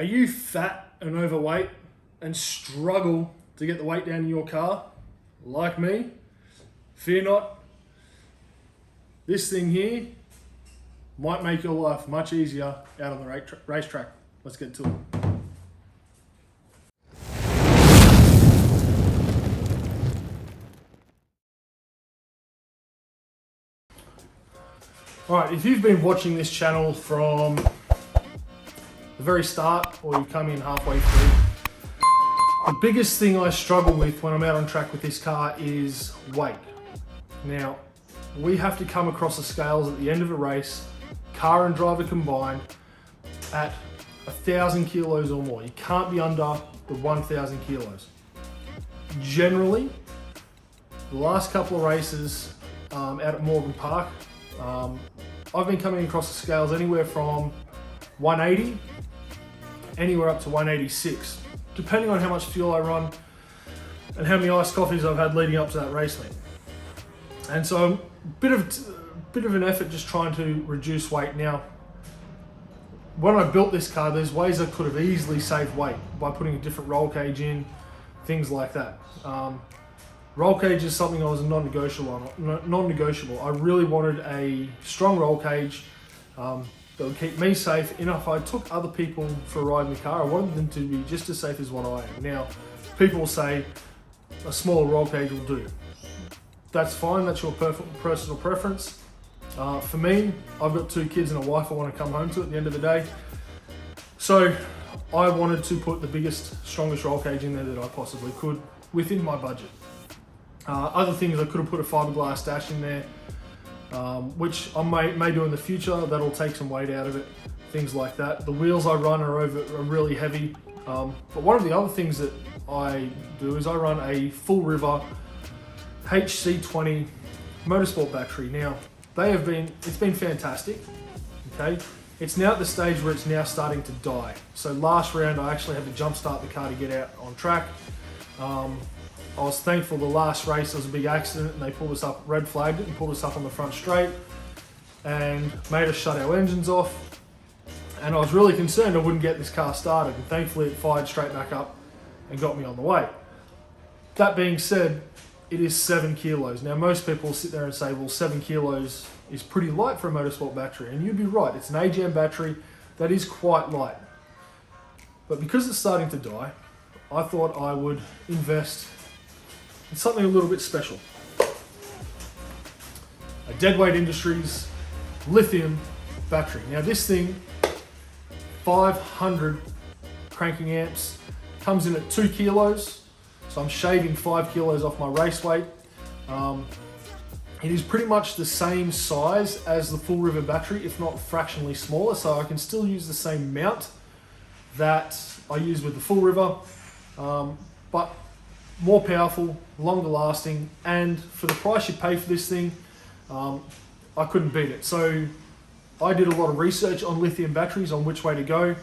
Are you fat and overweight and struggle to get the weight down in your car? Like me? Fear not. This thing here might make your life much easier out on the racetrack. Let's get to it. Alright, if you've been watching this channel from the very start, or you've come in halfway through, the biggest thing I struggle with when I'm out on track with this car is weight. Now, we have to come across the scales at the end of a race, car and driver combined, at 1,000 kilos or more. You can't be under the 1,000 kilos. Generally, the last couple of races out at Morgan Park, I've been coming across the scales anywhere from 180, anywhere up to 186, depending on how much fuel I run and how many iced coffees I've had leading up to that race meet. And so a bit of an effort just trying to reduce weight. Now, when I built this car, there's ways I could have easily saved weight by putting a different roll cage in, things like that. Roll cage is something I was non-negotiable. I really wanted a strong roll cage that would keep me safe. And if I took other people for a ride in the car, I wanted them to be just as safe as what I am. Now, people will say a smaller roll cage will do. That's fine, that's your personal preference. For me, I've got 2 kids and a wife I want to come home to at the end of the day. So I wanted to put the biggest, strongest roll cage in there that I possibly could within my budget. Other things, I could have put a fiberglass dash in there, which I may do in the future. That'll take some weight out of it, things like that. The wheels I run are really heavy. But one of the other things that I do is I run a full river HC20 motorsport battery. Now, it's been fantastic, okay? It's now at the stage where it's now starting to die. So last round, I actually had to jump start the car to get out on track. I was thankful the last race, there was a big accident and they pulled us up, red flagged it and pulled us up on the front straight and made us shut our engines off. And I was really concerned I wouldn't get this car started, and thankfully it fired straight back up and got me on the way. That being said, it is 7 kilos. Now, most people sit there and say, well, 7 kilos is pretty light for a motorsport battery, and you'd be right. It's an AGM battery that is quite light. But because it's starting to die, I thought I would invest in something a little bit special. A Deadweight Industries lithium battery. Now, this thing, 500 cranking amps, comes in at 2 kilos. So I'm shaving 5 kilos off my race weight. It is pretty much the same size as the full river battery, if not fractionally smaller. So I can still use the same mount that I use with the full river, but more powerful, longer lasting, and for the price you pay for this thing, I couldn't beat it. So I did a lot of research on lithium batteries, on which way to go,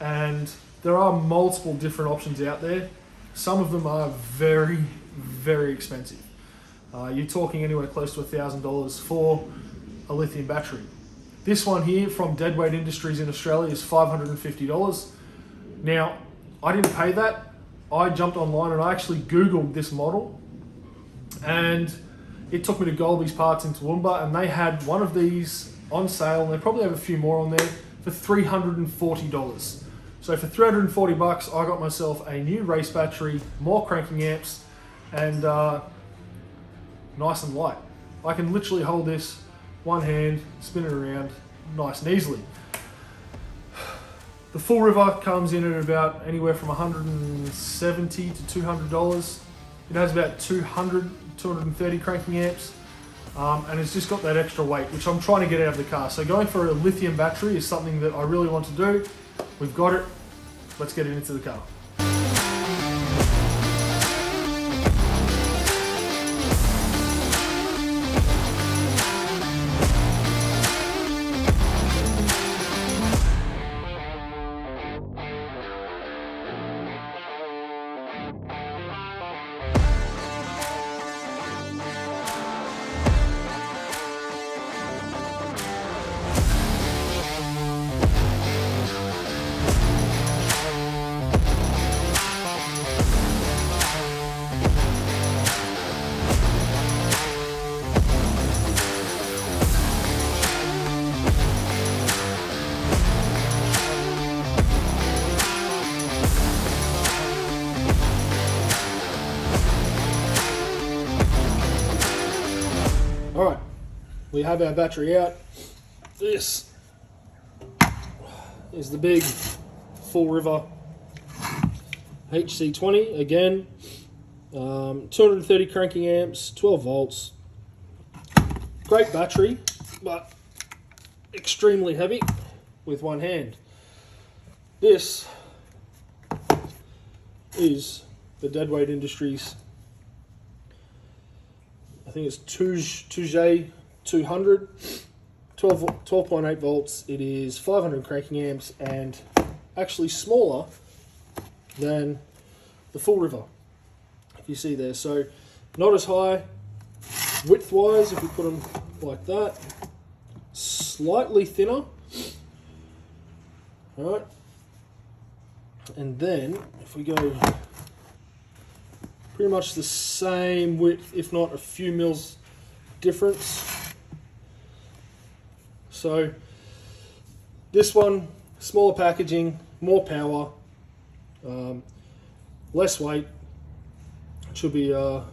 and there are multiple different options out there. Some of them are very, very expensive. You're talking anywhere close to $1,000 for a lithium battery. This one here from Deadweight Industries in Australia is $550. Now, I didn't pay that. I jumped online and I actually Googled this model, and it took me to Golby's Parts in Toowoomba, and they had one of these on sale, and they probably have a few more on there, for $340. So for 340 bucks, I got myself a new race battery, more cranking amps, and nice and light. I can literally hold this one hand, spin it around nice and easily. The full river comes in at about anywhere from $170 to $200. It has about 230 cranking amps, and it's just got that extra weight, which I'm trying to get out of the car. So going for a lithium battery is something that I really want to do. We've got it. Let's get it into the car. we have our battery out. This is the big Full River HC20 again, 230 cranking amps, 12 volts. Great battery, but extremely heavy with one hand. This is the Deadweight Industries, I think it's Touge 200, 12.8 volts. It is 500 cranking amps and actually smaller than the Full River, if you see there. So not as high width-wise, if we put them like that. Slightly thinner. All right. And then if we go pretty much the same width, if not a few mils difference. So this one, smaller packaging, more power, less weight. It should be a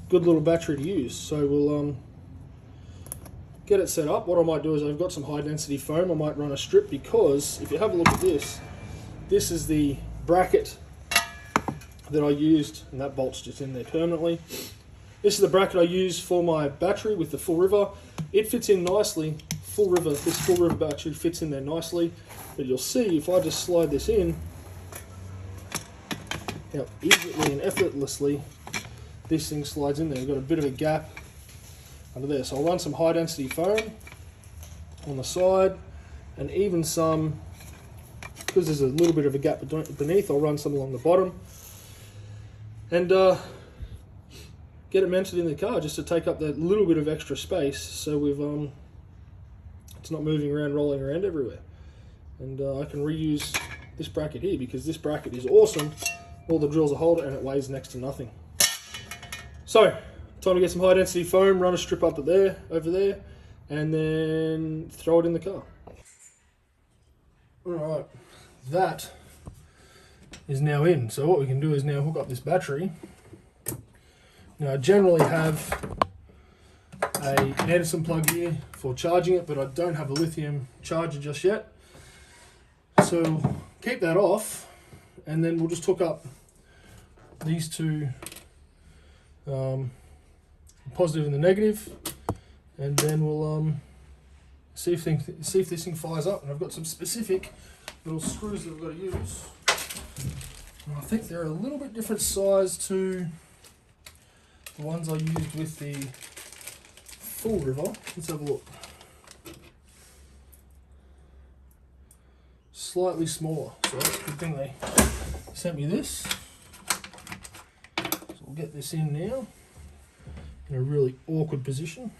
good little battery to use. So we'll get it set up. What I might do is I've got some high density foam. I might run a strip, because if you have a look at this, this is the bracket that I used, and that bolt's just in there permanently. This is the bracket I use for my battery with the Full River. It fits in nicely. This Full River battery fits in there nicely. But you'll see if I just slide this in, how easily and effortlessly this thing slides in there. We've got a bit of a gap under there. So I'll run some high density foam on the side, and even some, because there's a little bit of a gap beneath, I'll run some along the bottom, and get it mounted in the car just to take up that little bit of extra space, so we've it's not moving around, rolling around everywhere. And I can reuse this bracket here, because this bracket is awesome. All the drills are hold it, and it weighs next to nothing. So time to get some high density foam, run a strip up over there, and then throw it in the car. Alright, that is now in. So what we can do is now hook up this battery. Now I generally have an Anderson plug here for charging it, but I don't have a lithium charger just yet. So keep that off, and then we'll just hook up these two, positive and the negative, and then we'll see if this thing fires up. And I've got some specific little screws that I've got to use. And I think they're a little bit different size to the ones I used with the Full River. Let's have a look. Slightly smaller, so that's a good thing they sent me this. So we'll get this in now in a really awkward position.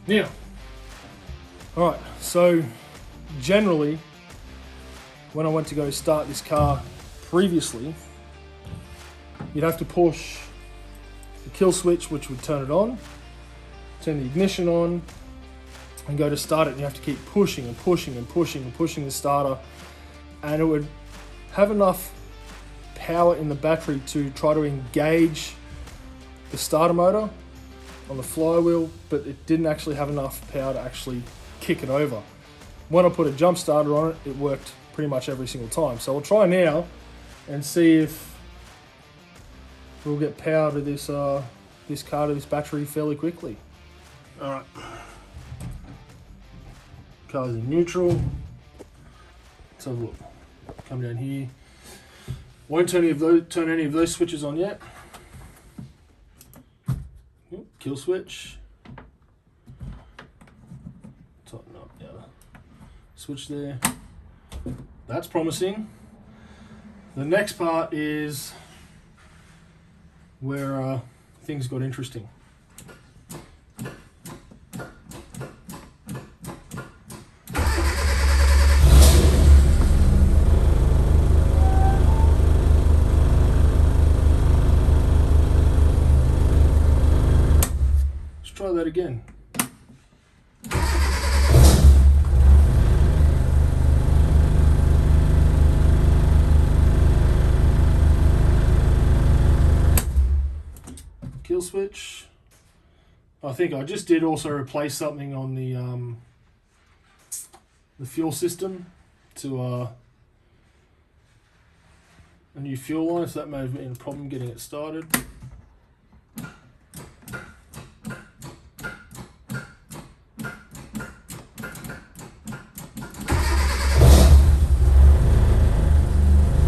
Now, all right, so generally, when I went to go start this car previously, you'd have to push the kill switch, which would turn it on, turn the ignition on, and go to start it. And you have to keep pushing and pushing and pushing and pushing the starter, and it would have enough power in the battery to try to engage the starter motor, on the flywheel, but it didn't actually have enough power to actually kick it over. When I put a jump starter on it, it worked pretty much every single time. So we'll try now and see if we'll get power to this this car, to this battery fairly quickly. All right, car's in neutral. Let's have a look. Come down here. Won't turn any of those switches on yet. Kill switch. Tighten up the other switch there. That's promising. The next part is where things got interesting. Let's try that again. Kill switch. I think I just did also replace something on the fuel system to a new fuel line, so that may have been a problem getting it started.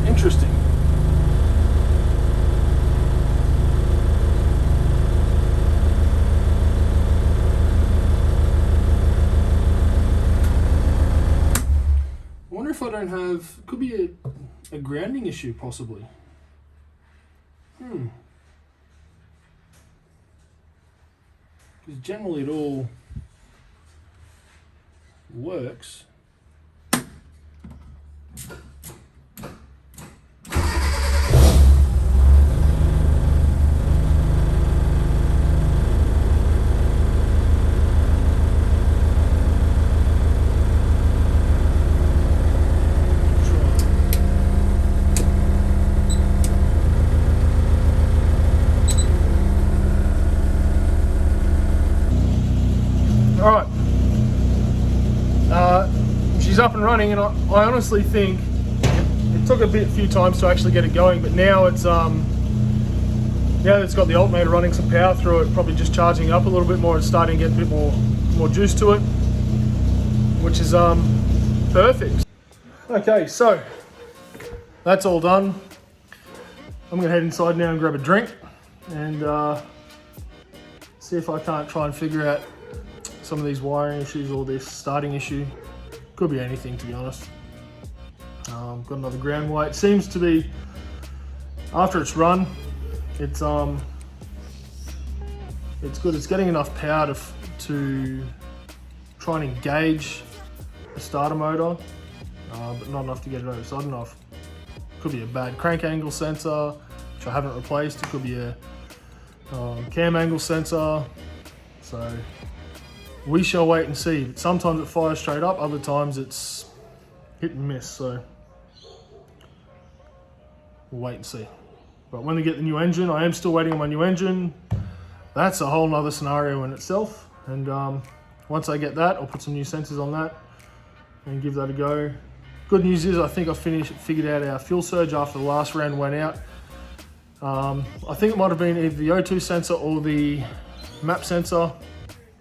Interesting. If I don't have, could be a grounding issue possibly. Because generally it all works. Alright, she's up and running, and I honestly think it took a few times to actually get it going, but now it's now that it's got the alternator running some power through it, probably just charging it up a little bit more and starting to get a bit more juice to it, which is perfect. Okay, so that's all done. I'm gonna head inside now and grab a drink and see if I can't try and figure out some of these wiring issues or this starting issue. Could be anything, to be honest. Got another ground weight. Seems to be, after it's run, it's good. It's getting enough power to try and engage the starter motor, but not enough to get it over. So I don't know if it could be a bad crank angle sensor, which I haven't replaced. It could be a cam angle sensor. So we shall wait and see. But sometimes it fires straight up, other times it's hit and miss, so we'll wait and see. But when they get the new engine, I am still waiting on my new engine. That's a whole nother scenario in itself. And once I get that, I'll put some new sensors on that and give that a go. Good news is I think I figured out our fuel surge after the last round went out. I think it might have been either the O2 sensor or the map sensor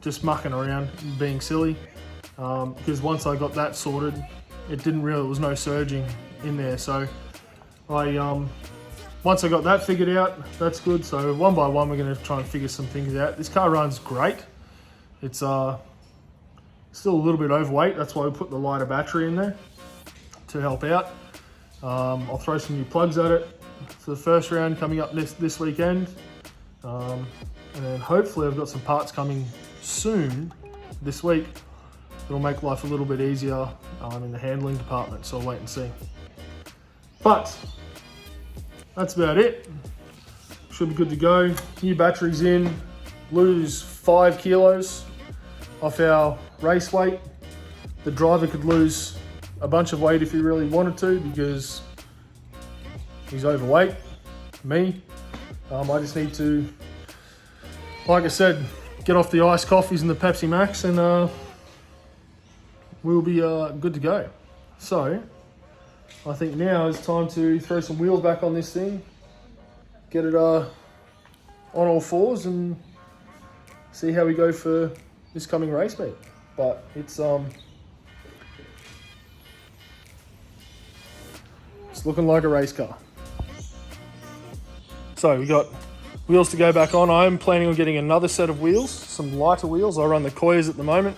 just mucking around and being silly, because once I got that sorted, there was no surging in there. So once I got that figured out, that's good. So one by one, we're going to try and figure some things out. This car runs great. It's still a little bit overweight. That's why we put the lighter battery in there to help out. I'll throw some new plugs at it for the first round coming up this weekend. And then hopefully I've got some parts coming soon this week that'll make life a little bit easier in the handling department, so I'll wait and see. But that's about it. Should be good to go. New batteries in, lose 5 kilos off our race weight. The driver could lose a bunch of weight if he really wanted to because he's overweight. Me, I just need to, like I said, get off the iced coffees and the Pepsi Max, and we'll be good to go. So I think now is time to throw some wheels back on this thing, get it on all fours, and see how we go for this coming race meet. But it's looking like a race car. So we got wheels to go back on. I'm planning on getting another set of wheels, some lighter wheels. I run the Koyas at the moment.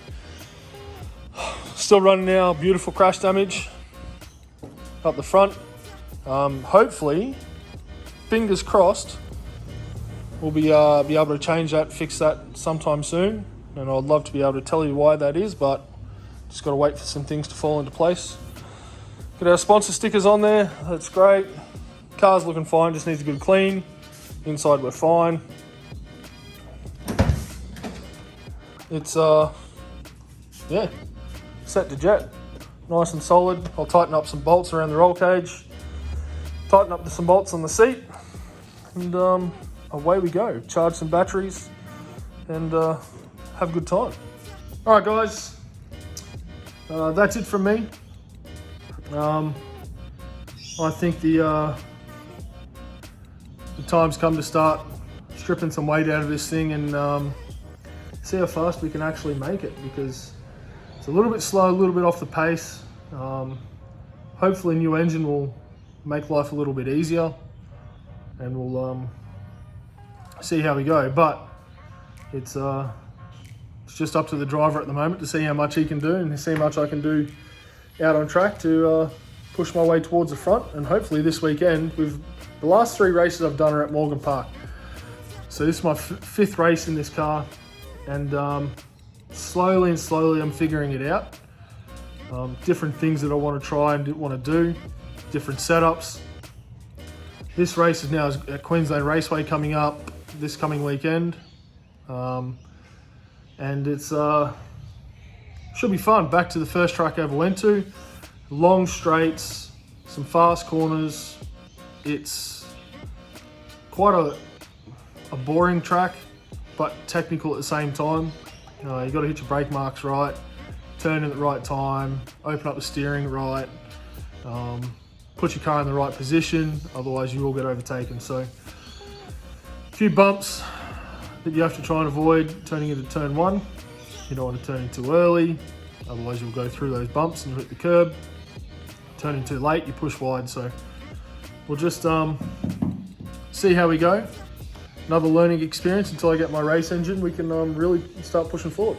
Still running our beautiful crash damage up the front. Hopefully, fingers crossed, we'll be able to change that, fix that sometime soon. And I'd love to be able to tell you why that is, but just got to wait for some things to fall into place. Got our sponsor stickers on there. That's great. Car's looking fine, just needs a good clean. Inside we're fine. It's yeah, set to jet. Nice and solid. I'll tighten up some bolts around the roll cage. Tighten up some bolts on the seat. And away we go. Charge some batteries and have a good time. Alright guys, that's it from me. I think the time's come to start stripping some weight out of this thing and see how fast we can actually make it, because it's a little bit slow, a little bit off the pace. Hopefully new engine will make life a little bit easier, and we'll see how we go. But it's just up to the driver at the moment to see how much he can do and see how much I can do out on track to push my way towards the front. And hopefully this weekend, with the last 3 races I've done are at Morgan Park. So this is my 5th race in this car, and slowly I'm figuring it out. Different things that I want to try and want to do, different setups. This race is now at Queensland Raceway coming up this coming weekend. And it's should be fun. Back to the first track I ever went to. Long straights, some fast corners. It's quite a boring track, but technical at the same time. You got to hit your brake marks right, turn in at the right time, open up the steering right, put your car in the right position, otherwise you will get overtaken. So a few bumps that you have to try and avoid turning into turn 1. You don't want to turn in too early, otherwise you'll go through those bumps and hit the curb. Turning too late, you push wide. So we'll just see how we go. Another learning experience until I get my race engine. We can really start pushing forward.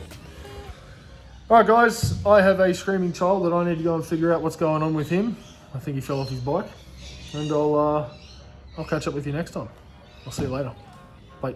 All right, guys, I have a screaming child that I need to go and figure out what's going on with him. I think he fell off his bike, and I'll catch up with you next time. I'll see you later. Bye.